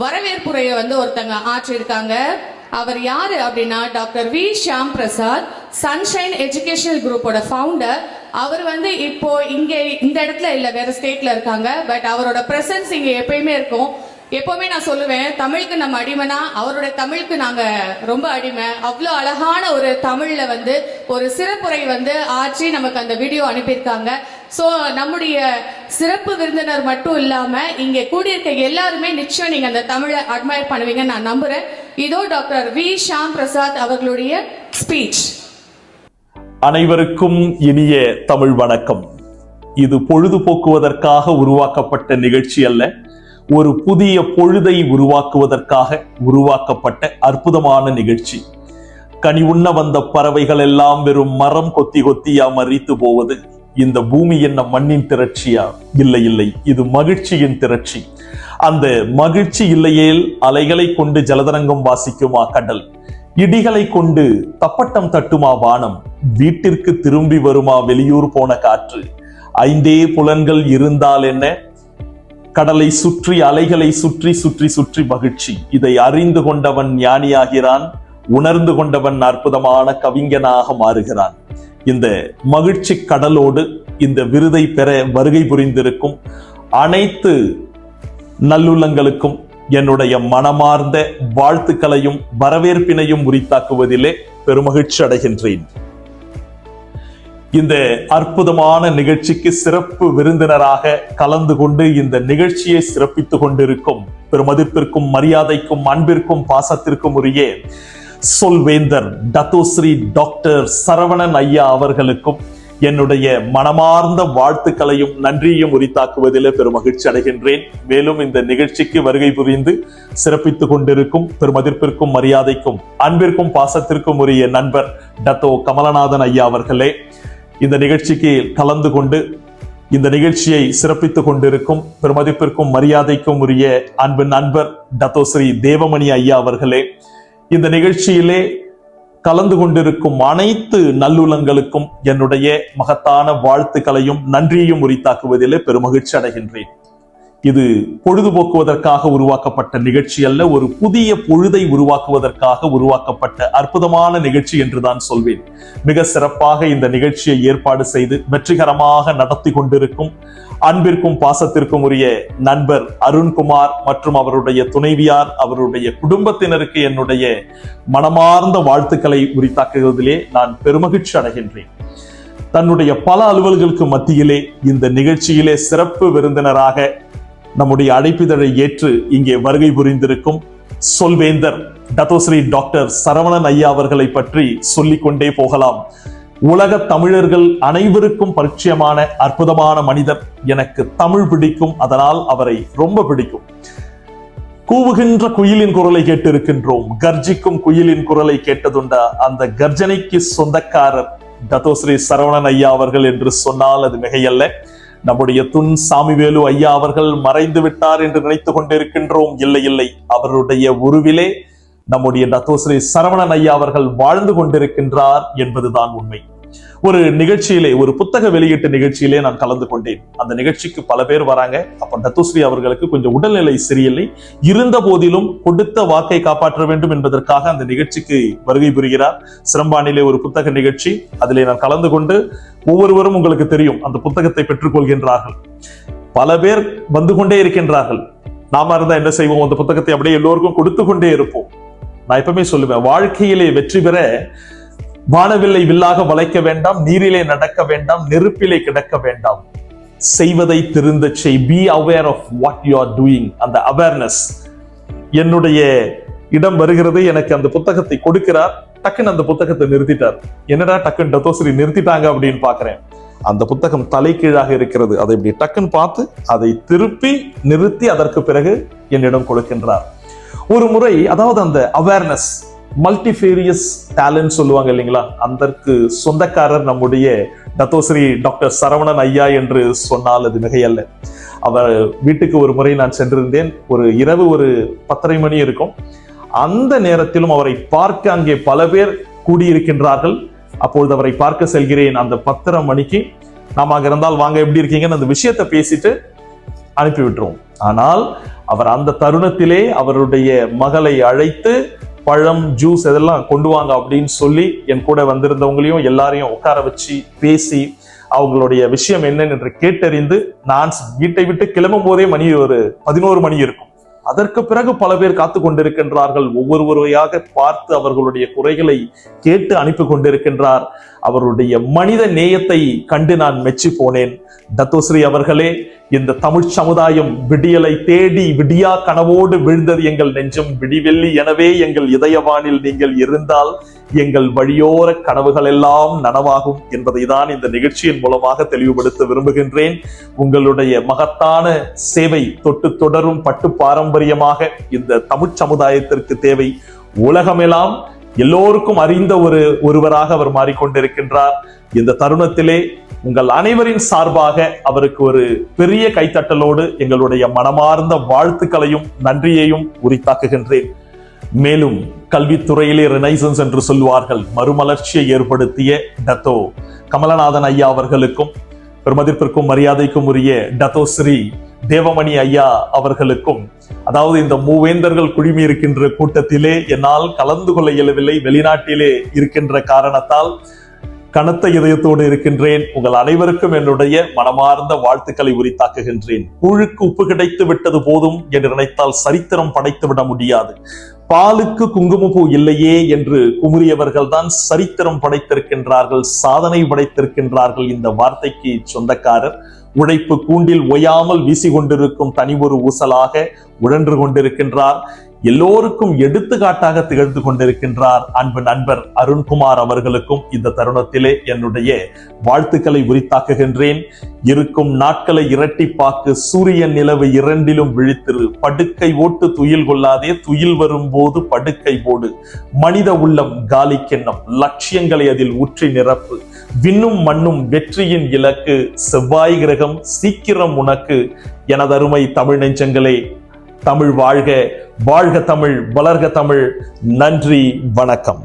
வரவேற்புரையை ஒருத்தங்க ஆற்றிருக்காங்க. அவர் யாரு அப்படின்னா doctor V Shyam Prasad, Sunshine educational குரூப்போட ஃபவுண்டர். அவர் இப்போ இங்க இந்த இடத்துல இல்ல, வேற ஸ்டேட்ல இருக்காங்க. பட் அவரோட பிரசன்ஸ் இங்க எப்பயுமே இருக்கும். எப்பவுமே நான் சொல்லுவேன், தமிழுக்கு நம்ம அடிமைனா அவரோட தமிழுக்கு நாங்க ரொம்ப அடிமை. அவ்வளோ அழகான ஒரு தமிழ்ல ஒரு சிறப்புரை ஆற்றி நமக்கு அந்த வீடியோ அனுப்பியிருக்காங்க. ஸோ நம்முடைய சிறப்பு விருந்தினர் மட்டும் இல்லாம இங்க கூடியிருக்க எல்லாருமே நிச்சயம் நீங்க அந்த தமிழை அட்மையர் பண்ணுவீங்கன்னு நான் நம்புறேன். இதோ டாக்டர் வி ஷாம் பிரசாத் அவர்களுடைய ஸ்பீச். அனைவருக்கும் இனிய தமிழ் வணக்கம். இது பொழுதுபோக்குவதற்காக உருவாக்கப்பட்ட நிகழ்ச்சி அல்ல, ஒரு புதிய பொழுதை உருவாக்குவதற்காக உருவாக்கப்பட்ட அற்புதமான நிகழ்ச்சி. கனி உண்ண வந்த பறவைகள் எல்லாம் வெறும் மரம் கொத்தி கொத்தியா மறித்து போவது இந்த பூமி என்ன மண்ணின் திரட்சியா? இல்லை இல்லை, இது மகிழ்ச்சியின் திரட்சி. அந்த மகிழ்ச்சி இல்லையேல் அலைகளை கொண்டு ஜலதரங்கம் வாசிக்குமா கடல், இடிகளை கொண்டு தப்பட்டம் தட்டுமா வானம், வீட்டிற்கு திரும்பி வருமா வெளியூர் போன காற்று, ஐந்தே புலன்கள் இருந்தால் என்ன, கடலை சுற்றி அலைகளை சுற்றி சுற்றி சுற்றி மகிழ்ச்சி. இதை அறிந்து கொண்டவன் ஞானியாகிறான், உணர்ந்து கொண்டவன் அற்புதமான கவிஞனாக மாறுகிறான். இந்த மகிழ்ச்சி கடலோடு இந்த விருதை பெற வருகை புரிந்திருக்கும் அனைத்து நல்லுள்ளங்களுக்கும் என்னுடைய மனமார்ந்த வாழ்த்துக்களையும் வரவேற்பினையும் உரித்தாக்குவதிலே பெருமகிழ்ச்சி அடைகின்றேன். இந்த அற்புதமான நிகழ்ச்சிக்கு சிறப்பு விருந்தினராக கலந்து கொண்டு இந்த நிகழ்ச்சியை சிறப்பித்துக் கொண்டிருக்கும் பெருமதிப்பிற்கும் மரியாதைக்கும் அன்பிற்கும் பாசத்திற்கும் உரிய சொல்வேந்தர் டத்தோஸ்ரீ டாக்டர் சரவணன் ஐயா அவர்களுக்கும் என்னுடைய மனமார்ந்த வாழ்த்துக்களையும் நன்றியையும் உரித்தாக்குவதில் பெருமகிழ்ச்சி அடைகின்றேன். மேலும் இந்த நிகழ்ச்சிக்கு வருகை புரிந்து சிறப்பித்துக் கொண்டிருக்கும் பெருமதிப்பிற்கும் மரியாதைக்கும் அன்பிற்கும் பாசத்திற்கும் உரிய நண்பர் டத்தோ கமலநாதன் ஐயா அவர்களே, இந்த நிகழ்ச்சிக்கு கலந்து கொண்டு இந்த நிகழ்ச்சியை சிறப்பித்துக் கொண்டிருக்கும் பெருமதிப்பிற்கும் மரியாதைக்கும் உரிய அன்பு நண்பர் டத்தோஸ்ரீ தேவமணி ஐயா அவர்களே, இந்த நிகழ்ச்சியிலே கலந்து கொண்டிருக்கும் அனைத்து நல்லுள்ளங்களுக்கும் என்னுடைய மகத்தான வாழ்த்துக்களையும் நன்றியையும் உரித்தாக்குவதிலே பெருமகிழ்ச்சி அடைகின்றேன். இது பொழுதுபோக்குவதற்காக உருவாக்கப்பட்ட நிகழ்ச்சி அல்ல, ஒரு புதிய பொழுதை உருவாக்குவதற்காக உருவாக்கப்பட்ட அற்புதமான நிகழ்ச்சி என்றுதான் சொல்வேன். மிக சிறப்பாக இந்த நிகழ்ச்சியை ஏற்பாடு செய்து வெற்றிகரமாக நடத்தி கொண்டிருக்கும் அன்பிற்கும் பாசத்திற்கும் உரிய நண்பர் அருண்குமார் மற்றும் அவருடைய துணைவியார், அவருடைய குடும்பத்தினருக்கு என்னுடைய மனமார்ந்த வாழ்த்துக்களை உரித்தாக்குவதிலே நான் பெருமகிழ்ச்சி அடைகின்றேன். தன்னுடைய பல அலுவல்களுக்கு மத்தியிலே இந்த நிகழ்ச்சியிலே சிறப்பு விருந்தினராக நம்முடைய அழைப்பிதழை ஏற்று இங்கே வருகை புரிந்திருக்கும் சொல்வேந்தர் டத்தோஸ்ரீ டாக்டர் சரவணன் ஐயா அவர்களை பற்றி சொல்லிக்கொண்டே போகலாம். உலக தமிழர்கள் அனைவருக்கும் பரிச்சயமான அற்புதமான மனிதர். எனக்கு தமிழ் பிடிக்கும், அதனால் அவரை ரொம்ப பிடிக்கும். கூவுகின்ற குயிலின் குரலை கேட்டு இருக்கின்றோம், கர்ஜிக்கும் குயிலின் குரலை கேட்டதுண்டா? அந்த கர்ஜனைக்கு சொந்தக்காரர் டத்தோஸ்ரீ சரவணன் ஐயா அவர்கள் என்று சொன்னால் அது மிகையல்ல. நம்முடைய துன் சாமிவேலு ஐயா அவர்கள் மறைந்து விட்டார் என்று நினைத்துக் கொண்டிருக்கின்றோம். இல்லை இல்லை, அவருடைய உருவிலே நம்முடைய டத்தோஸ்ரீ சரவணன் ஐயா அவர்கள் வாழ்ந்து கொண்டிருக்கின்றார் என்பதுதான் உண்மை. ஒரு நிகழ்ச்சியிலே, ஒரு புத்தக வெளியீட்டு நிகழ்ச்சியிலே நான் கலந்து கொண்டேன். அந்த நிகழ்ச்சிக்கு பல பேர் வராங்க. அப்ப டத்தோஸ்ரீ அவர்களுக்கு கொஞ்சம் உடல்நிலை சரியில்லை. இருந்த போதிலும் கொடுத்த வாக்கை காப்பாற்ற வேண்டும் என்பதற்காக அந்த நிகழ்ச்சிக்கு வருகை புரிகிறார். சிரம்பானிலே ஒரு புத்தக நிகழ்ச்சி, அதிலே நான் கலந்து கொண்டு ஒவ்வொருவரும் உங்களுக்கு தெரியும் அந்த புத்தகத்தை பெற்றுக் கொள்கின்றார்கள். பல பேர் வந்து கொண்டே இருக்கின்றார்கள். நாம இருந்தா என்ன செய்வோம்? அந்த புத்தகத்தை அப்படியே எல்லோருக்கும் கொடுத்து கொண்டே இருப்போம். நான் எப்பவுமே சொல்லுவேன், வாழ்க்கையிலே வெற்றி பெற வானவில்லை வில்லாக வளைக்க வேண்டாம், நீரிலே நடக்க வேண்டாம், நெருப்பிலே கிடக்க வேண்டாம், செய்வதை திருந்த செய். Be aware of what you are doing. அந்த அவேர்னஸ் என்னுடைய இடம் வருகிறது. எனக்கு அந்த புத்தகத்தை கொடுக்கிறார். டக்குன்னு அந்த புத்தகத்தை நிறுத்திட்டார். என்னடா டக்குன்னு டத்தோஸ்ரீ நிறுத்திட்டாங்க அப்படின்னு பாக்குறேன். அந்த புத்தகம் தலைகீழாக இருக்கிறது. அதை இப்படி டக்குன்னு பார்த்து அதை திருப்பி நிறுத்தி அதற்கு பிறகு என்னிடம் கொடுக்கின்றார். ஒரு முறை, அதாவது அந்த அவேர்னஸ், மல்டிஃபேரியஸ் டேலண்ட் சொல்லுவாங்க இல்லைங்களா, அதற்கு சொந்தக்காரர் நம்முடைய டத்தோஸ்ரீ டாக்டர் சரவணன் ஐயா என்று சொன்னால் அது மிகையல்ல. அவர் வீட்டுக்கு ஒரு முறை நான் சென்றிருந்தேன். ஒரு இரவு ஒரு 10:30 மணி இருக்கும். அந்த நேரத்திலும் அவரை பார்க்க அங்கே பல பேர் கூடியிருக்கின்றார்கள். அப்பொழுது அவரை பார்க்க செல்கிறேன். அந்த 10:30 மணிக்கு நாம அங்க இருந்தால் வாங்க எப்படி இருக்கீங்கன்னு அந்த விஷயத்தை பேசிட்டு அனுப்பி விட்டுருவோம். ஆனால் அவர் அந்த தருணத்திலே அவருடைய மகளை அழைத்து பழம், ஜூஸ் இதெல்லாம் கொண்டு வாங்க அப்படின்னு சொல்லி என் கூட வந்திருந்தவங்களையும் எல்லாரையும் உட்கார வச்சு பேசி அவங்களுடைய விஷயம் என்னன்னு என்று கேட்டறிந்து நான் வீட்டை விட்டு கிளம்பும் போதே மணி ஒரு 11 மணி இருக்கும். அதற்கு பிறகு பல பேர் காத்து கொண்டிருக்கின்றார்கள். ஒவ்வொருவரையாக பார்த்து அவர்களுடைய குறைகளை கேட்டு அனுப்பி கொண்டிருக்கின்றார். அவருடைய மனித நேயத்தை கண்டு நான் மெச்சி போனேன். டத்தோஸ்ரீ அவர்களே, இந்த தமிழ் சமுதாயம் விடியலை தேடி விடியா கனவோடு விழுந்தது எங்கள் நெஞ்சம் விடிவெள்ளி. எனவே எங்கள் இதயவானில் நீங்கள் இருந்தால் எங்கள் வழியோர கனவுகள் எல்லாம் நனவாகும் என்பதை தான் இந்த நிகழ்ச்சியின் மூலமாக தெளிவுபடுத்த விரும்புகின்றேன். உங்களுடைய மகத்தான சேவை தொட்டு தொடரும் பட்டு பாரம்பரியமாக இந்த தமிழ் சமுதாயத்திற்கு தேவை. உலகமெல்லாம் எல்லோருக்கும் அறிந்த ஒருவராக அவர் மாறிக்கொண்டிருக்கின்றார். இந்த தருணத்திலே உங்கள் அனைவரின் சார்பாக அவருக்கு ஒரு பெரிய கைத்தட்டலோடு எங்களுடைய மனமார்ந்த வாழ்த்துக்களையும் நன்றியையும் உரித்தாக்குகின்றேன். மேலும் கல்வித்துறையிலே ரினைசன்ஸ் என்று சொல்வார்கள், மறுமலர்ச்சியை ஏற்படுத்திய டத்தோ கமலநாதன் ஐயா அவர்களுக்கும் பெருமதிப்பிற்கும் மரியாதைக்கும் உரிய டத்தோ ஸ்ரீ தேவமணி ஐயா அவர்களுக்கும், அதாவது இந்த மூவேந்தர்கள் குழுமி இருக்கின்ற கூட்டத்திலே என்னால் கலந்து கொள்ள இயலவில்லை, வெளிநாட்டிலே இருக்கின்ற காரணத்தால் கனத்த இதயத்தோடு இருக்கின்றேன். உங்கள் அனைவருக்கும் என்னுடைய மனமார்ந்த வாழ்த்துக்களை உரித்தாக்குகின்றேன். கூழுக்கு உப்பு கிடைத்து விட்டது போதும் என்று நினைத்தால் சரித்திரம் படைத்து விட முடியாது. பாலுக்கு குங்குமப்பூ இல்லையே என்று குமுறியவர்கள் தான் சரித்திரம் படைத்திருக்கின்றார்கள், சாதனை படைத்திருக்கின்றார்கள். இந்த வார்த்தைக்கு சொந்தக்காரர் உழைப்பு கூண்டில் ஓயாமல் வீசிக்கொண்டிருக்கும் தனி ஒரு ஊசலாக உழன்று கொண்டிருக்கின்றார். எல்லோருக்கும் எடுத்துக்காட்டாக திகழ்ந்து கொண்டிருக்கின்றார். அன்பு நண்பர் அருண்குமார் அவர்களுக்கும் இந்த தருணத்திலே என்னுடைய வாழ்த்துக்களை உரித்தாக்குகின்றேன். இருக்கும் நாட்களை இரட்டிப்பாக்கு, சூரியன் நிலவு இரண்டிலும் விழித்திரு, படுக்கை ஓட்டு துயில் கொள்ளாதே, துயில் வரும்போது படுக்கை போடு, மனித உள்ளம் காலி கிண்ணம், லட்சியங்களை அதில் ஊற்றி நிரப்பு, விண்ணும் மண்ணும் வெற்றியின் இலக்கு, செவ்வாய் கிரகம் சீக்கிரம் உனக்கு. எனதருமை தமிழ் நெஞ்சங்களே, தமிழ் வாழ்க, வாழ்க தமிழ், வளர்க தமிழ். நன்றி, வணக்கம்.